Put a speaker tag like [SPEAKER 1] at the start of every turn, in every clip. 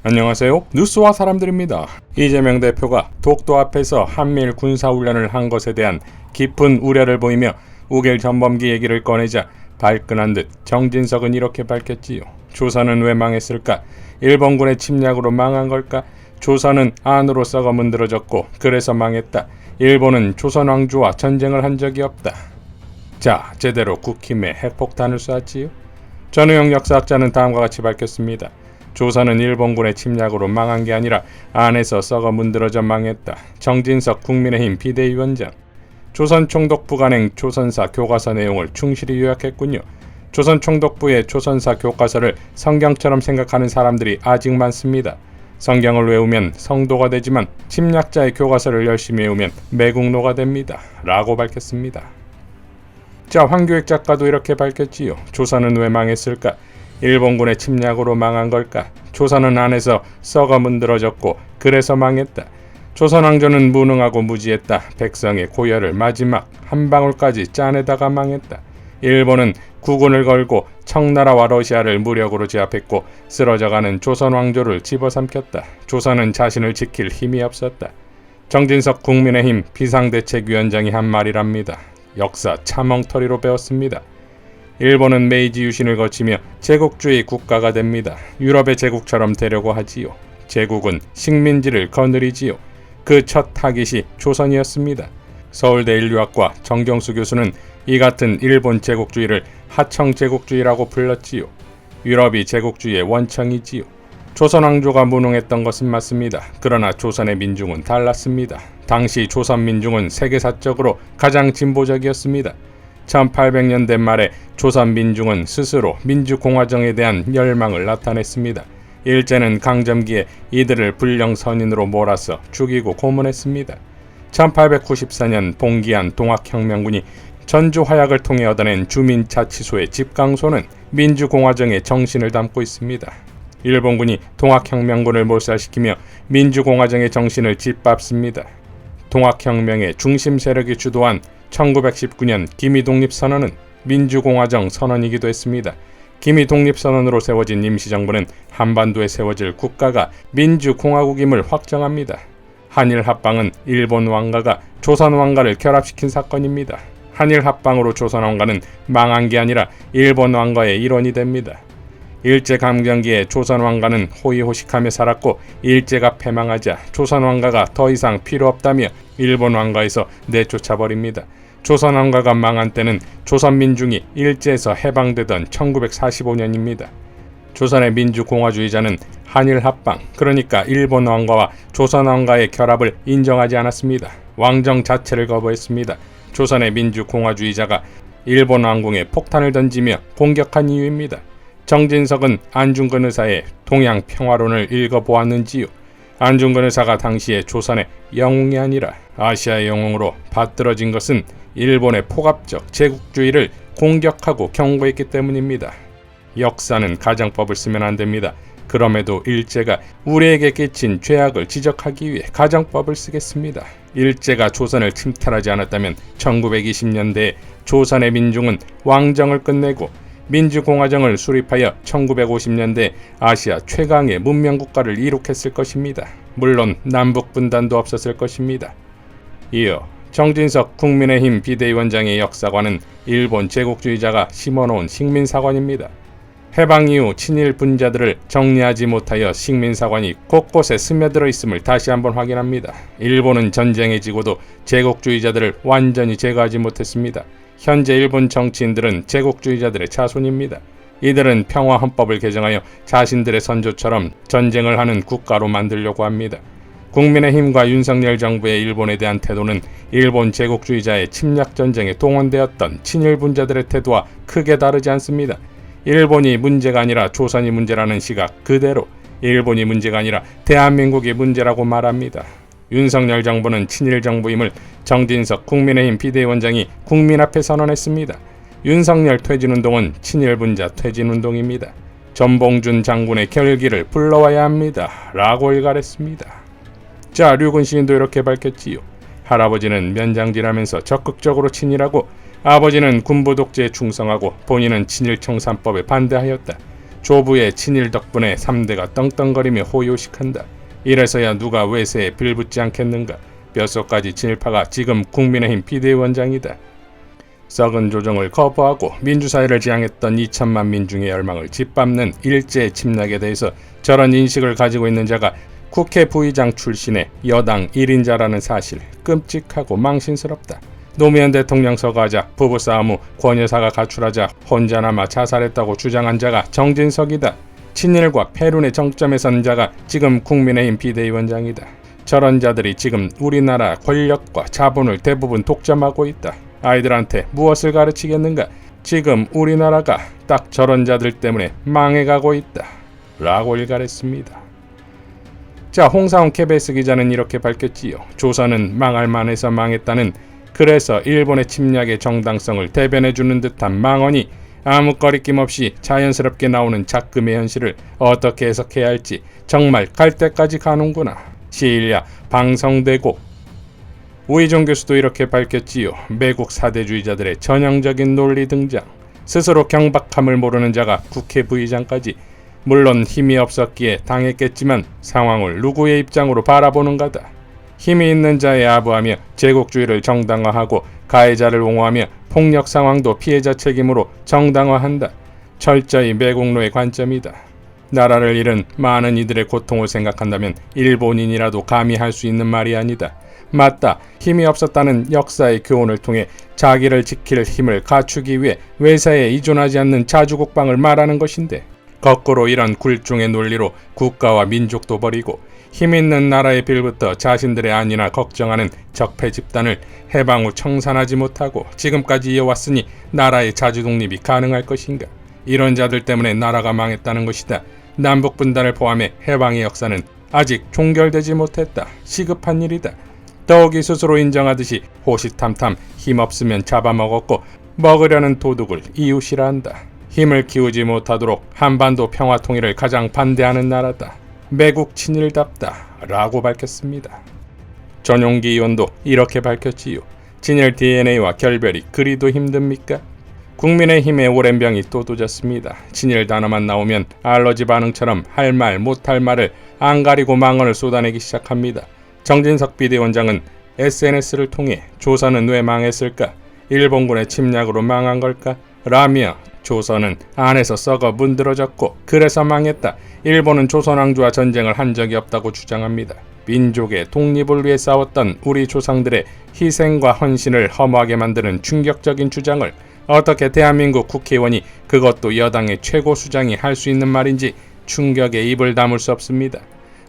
[SPEAKER 1] 안녕하세요. 뉴스와 사람들입니다. 이재명 대표가 독도 앞에서 한미일 군사훈련을 한 것에 대한 깊은 우려를 보이며 우길 전범기 얘기를 꺼내자 발끈한 듯 정진석은 이렇게 밝혔지요. 조선은 왜 망했을까? 일본군의 침략으로 망한 걸까? 조선은 안으로 썩어 문드러졌고 그래서 망했다. 일본은 조선 왕조와 전쟁을 한 적이 없다. 자, 제대로 국힘에 핵폭탄을 쐈지요. 전우영 역사학자는 다음과 같이 밝혔습니다. 조선은 일본군의 침략으로 망한 게 아니라 안에서 썩어 문드러져 망했다. 정진석 국민의힘 비대위원장. 조선 총독부 간행 조선사 교과서 내용을 충실히 요약했군요. 조선 총독부의 조선사 교과서를 성경처럼 생각하는 사람들이 아직 많습니다. 성경을 외우면 성도가 되지만 침략자의 교과서를 열심히 외우면 매국노가 됩니다. 라고 밝혔습니다. 자, 황교익 작가도 이렇게 밝혔지요. 조선은 왜 망했을까? 일본군의 침략으로 망한 걸까? 조선은 안에서 썩어 문드러졌고 그래서 망했다. 조선 왕조는 무능하고 무지했다. 백성의 고열을 마지막 한 방울까지 짜내다가 망했다. 일본은 국군을 걸고 청나라와 러시아를 무력으로 제압했고 쓰러져가는 조선 왕조를 집어삼켰다. 조선은 자신을 지킬 힘이 없었다. 정진석 국민의힘 비상대책위원장이 한 말이랍니다. 역사 참 엉터리로 배웠습니다. 일본은 메이지 유신을 거치며 제국주의 국가가 됩니다. 유럽의 제국처럼 되려고 하지요. 제국은 식민지를 거느리지요. 그 첫 타깃이 조선이었습니다. 서울대 인류학과 정경수 교수는 이 같은 일본 제국주의를 하청 제국주의라고 불렀지요. 유럽이 제국주의의 원청이지요. 조선 왕조가 무능했던 것은 맞습니다. 그러나 조선의 민중은 달랐습니다. 당시 조선 민중은 세계사적으로 가장 진보적이었습니다. 1800년대 말에 조선 민중은 스스로 민주공화정에 대한 열망을 나타냈습니다. 일제는 강점기에 이들을 불령선인으로 몰아서 죽이고 고문했습니다. 1894년 봉기한 동학혁명군이 전주 화약을 통해 얻어낸 주민자치소의 집강소는 민주공화정의 정신을 담고 있습니다. 일본군이 동학혁명군을 몰살시키며 민주공화정의 정신을 짓밟습니다. 동학혁명의 중심 세력이 주도한 1919년 기미독립선언은 민주공화정 선언이기도 했습니다. 기미독립선언으로 세워진 임시정부는 한반도에 세워질 국가가 민주공화국임을 확정합니다. 한일합방은 일본 왕가가 조선 왕가를 결합시킨 사건입니다. 한일합방으로 조선 왕가는 망한 게 아니라 일본 왕가의 일원이 됩니다. 일제강점기에 조선 왕가는 호의호식하며 살았고 일제가 패망하자 조선 왕가가 더 이상 필요 없다며 일본 왕가에서 내쫓아버립니다. 조선 왕가가 망한 때는 조선 민중이 일제에서 해방되던 1945년입니다. 조선의 민주공화주의자는 한일합방, 그러니까 일본 왕가와 조선 왕가의 결합을 인정하지 않았습니다. 왕정 자체를 거부했습니다. 조선의 민주공화주의자가 일본 왕궁에 폭탄을 던지며 공격한 이유입니다. 정진석은 안중근 의사의 동양평화론을 읽어보았는지요? 안중근 의사가 당시에 조선의 영웅이 아니라 아시아의 영웅으로 받들어진 것은 일본의 포갑적 제국주의를 공격하고 경고했기 때문입니다. 역사는 가정법을 쓰면 안 됩니다. 그럼에도 일제가 우리에게 끼친 죄악을 지적하기 위해 가정법을 쓰겠습니다. 일제가 조선을 침탈하지 않았다면 1920년대에 조선의 민중은 왕정을 끝내고 민주공화정을 수립하여 1950년대 아시아 최강의 문명국가를 이룩했을 것입니다. 물론 남북분단도 없었을 것입니다. 이어 정진석 국민의힘 비대위원장의 역사관은 일본 제국주의자가 심어놓은 식민사관입니다. 해방 이후 친일 분자들을 정리하지 못하여 식민사관이 곳곳에 스며들어 있음을 다시 한번 확인합니다. 일본은 전쟁에 지고도 제국주의자들을 완전히 제거하지 못했습니다. 현재 일본 정치인들은 제국주의자들의 자손입니다. 이들은 평화헌법을 개정하여 자신들의 선조처럼 전쟁을 하는 국가로 만들려고 합니다. 국민의힘과 윤석열 정부의 일본에 대한 태도는 일본 제국주의자의 침략전쟁에 동원되었던 친일분자들의 태도와 크게 다르지 않습니다. 일본이 문제가 아니라 조선이 문제라는 시각 그대로 일본이 문제가 아니라 대한민국이 문제라고 말합니다. 윤석열 정부는 친일 정부임을 정진석 국민의힘 비대위원장이 국민 앞에 선언했습니다. 윤석열 퇴진운동은 친일분자 퇴진운동입니다. 전봉준 장군의 결기를 불러와야 합니다. 라고 일갈했습니다. 자, 류군 시인도 이렇게 밝혔지요. 할아버지는 면장질하면서 적극적으로 친일하고 아버지는 군부 독재에 충성하고 본인은 친일 청산법에 반대하였다. 조부의 친일 덕분에 3대가 떵떵거리며 호요식한다. 이래서야 누가 외세에 빌붙지 않겠는가. 뼛속까지 친일파가 지금 국민의힘 비대위원장이다. 썩은 조정을 거부하고 민주사회를 지향했던 2천만 민중의 열망을 짓밟는 일제 침략에 대해서 저런 인식을 가지고 있는 자가 국회 부의장 출신의 여당 1인자라는 사실 끔찍하고 망신스럽다. 노무현 대통령 서거하자 부부싸움 후 권 여사가 가출하자 혼자나마 자살했다고 주장한 자가 정진석이다. 친일과 패륜의 정점에 선 자가 지금 국민의힘 비대위원장이다. 저런 자들이 지금 우리나라 권력과 자본을 대부분 독점하고 있다. 아이들한테 무엇을 가르치겠는가? 지금 우리나라가 딱 저런 자들 때문에 망해가고 있다. 라고 일갈했습니다. 자, 홍사훈 KBS 기자는 이렇게 밝혔지요. 조선은 망할 만해서 망했다는, 그래서 일본의 침략의 정당성을 대변해주는 듯한 망언이 아무 거리낌 없이 자연스럽게 나오는 작금의 현실을 어떻게 해석해야 할지 정말 갈 때까지 가는구나. 시일야 방성되고. 우이종 교수도 이렇게 밝혔지요. 매국 사대주의자들의 전형적인 논리 등장. 스스로 경박함을 모르는 자가 국회 부의장까지. 물론 힘이 없었기에 당했겠지만 상황을 누구의 입장으로 바라보는가다. 힘이 있는 자에 아부하며 제국주의를 정당화하고 가해자를 옹호하며 폭력 상황도 피해자 책임으로 정당화한다. 철저히 매국노의 관점이다. 나라를 잃은 많은 이들의 고통을 생각한다면 일본인이라도 감히 할 수 있는 말이 아니다. 맞다. 힘이 없었다는 역사의 교훈을 통해 자기를 지킬 힘을 갖추기 위해 외세에 의존하지 않는 자주국방을 말하는 것인데, 거꾸로 이런 굴종의 논리로 국가와 민족도 버리고 힘 있는 나라에 빌부터 자신들의 안위나 걱정하는 적폐 집단을 해방 후 청산하지 못하고 지금까지 이어왔으니 나라의 자주독립이 가능할 것인가? 이런 자들 때문에 나라가 망했다는 것이다. 남북분단을 포함해 해방의 역사는 아직 종결되지 못했다. 시급한 일이다. 더욱이 스스로 인정하듯이 호시탐탐 힘없으면 잡아먹었고 먹으려는 도둑을 이웃이라 한다. 힘을 키우지 못하도록 한반도 평화 통일을 가장 반대하는 나라다. 매국 친일답다. 라고 밝혔습니다. 전용기 의원도 이렇게 밝혔지요. 친일 DNA와 결별이 그리도 힘듭니까? 국민의힘의 오랜 병이 또 도졌습니다. 친일 단어만 나오면 알러지 반응처럼 할 말 못할 말을 안 가리고 망언을 쏟아내기 시작합니다. 정진석 비대위원장은 SNS를 통해 조선은 왜 망했을까? 일본군의 침략으로 망한 걸까? 라며 조선은 안에서 썩어 문드러졌고 그래서 망했다. 일본은 조선왕조와 전쟁을 한 적이 없다고 주장합니다. 민족의 독립을 위해 싸웠던 우리 조상들의 희생과 헌신을 허무하게 만드는 충격적인 주장을 어떻게 대한민국 국회의원이, 그것도 여당의 최고 수장이 할 수 있는 말인지 충격에 입을 다물 수 없습니다.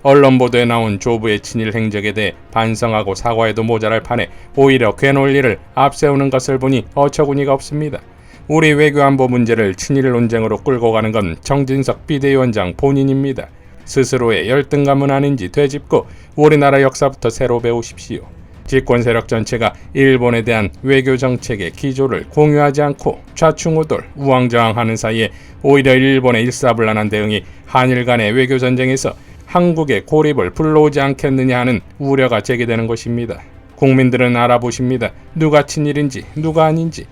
[SPEAKER 1] 언론 보도에 나온 조부의 친일 행적에 대해 반성하고 사과해도 모자랄 판에 오히려 괴논리를 앞세우는 것을 보니 어처구니가 없습니다. 우리 외교안보 문제를 친일 논쟁으로 끌고 가는 건 정진석 비대위원장 본인입니다. 스스로의 열등감은 아닌지 되짚고 우리나라 역사부터 새로 배우십시오. 집권 세력 전체가 일본에 대한 외교 정책의 기조를 공유하지 않고 좌충우돌 우왕좌왕하는 사이에 오히려 일본의 일사불란한 대응이 한일 간의 외교 전쟁에서 한국의 고립을 불러오지 않겠느냐 하는 우려가 제기되는 것입니다. 국민들은 알아보십니다. 누가 친일인지 누가 아닌지.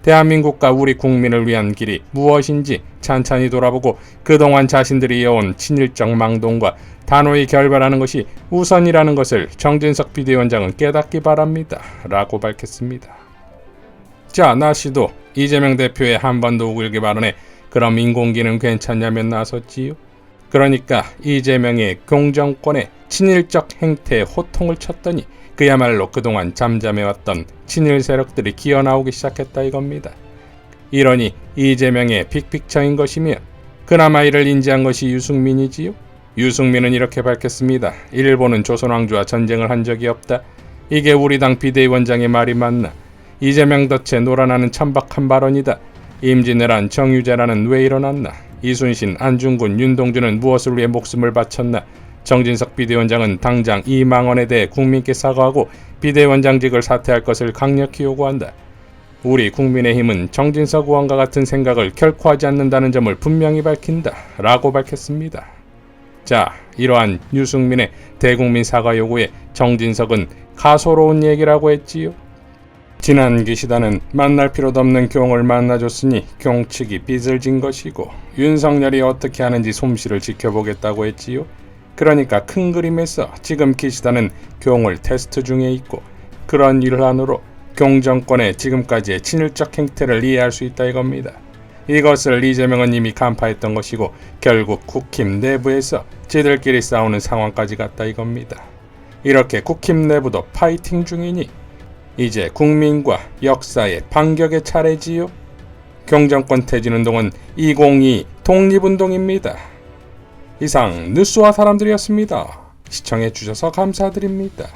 [SPEAKER 1] 대한민국과 우리 국민을 위한 길이 무엇인지 찬찬히 돌아보고 그동안 자신들이 이어온 친일적 망동과 단호히 결별하는 것이 우선이라는 것을 정진석 비대위원장은 깨닫기 바랍니다. 라고 밝혔습니다. 자, 나씨도 이재명 대표의 한반도 우길기 발언에 그럼 인공기는 괜찮냐면 나섰지요. 그러니까 이재명의 공정권의 친일적 행태에 호통을 쳤더니 그야말로 그동안 잠잠해왔던 친일 세력들이 기어나오기 시작했다 이겁니다. 이러니 이재명의 빅픽처인 것이며 그나마 이를 인지한 것이 유승민이지요. 유승민은 이렇게 밝혔습니다. 일본은 조선왕조와 전쟁을 한 적이 없다. 이게 우리 당 비대위원장의 말이 맞나? 이재명 덫에 놀아나는 천박한 발언이다. 임진왜란 정유재란은 왜 일어났나? 이순신, 안중근, 윤동주는 무엇을 위해 목숨을 바쳤나? 정진석 비대위원장은 당장 이 망언에 대해 국민께 사과하고 비대위원장직을 사퇴할 것을 강력히 요구한다. 우리 국민의힘은 정진석 의원과 같은 생각을 결코 하지 않는다는 점을 분명히 밝힌다. 라고 밝혔습니다. 자, 이러한 유승민의 대국민 사과 요구에 정진석은 가소로운 얘기라고 했지요. 지난 기시다는 만날 필요도 없는 경을 만나줬으니 경 측이 빚을 진 것이고 윤석열이 어떻게 하는지 솜씨를 지켜보겠다고 했지요. 그러니까 큰 그림에서 지금 기시다는 경을 테스트 중에 있고 그런 일환으로 경정권의 지금까지의 친일적 행태를 이해할 수 있다 이겁니다. 이것을 이재명은 이미 간파했던 것이고 결국 국힘 내부에서 지들끼리 싸우는 상황까지 갔다 이겁니다. 이렇게 국힘 내부도 파이팅 중이니 이제 국민과 역사의 반격의 차례지요. 경정권 퇴진운동은 2022 독립운동입니다. 이상 뉴스와 사람들이었습니다. 시청해주셔서 감사드립니다.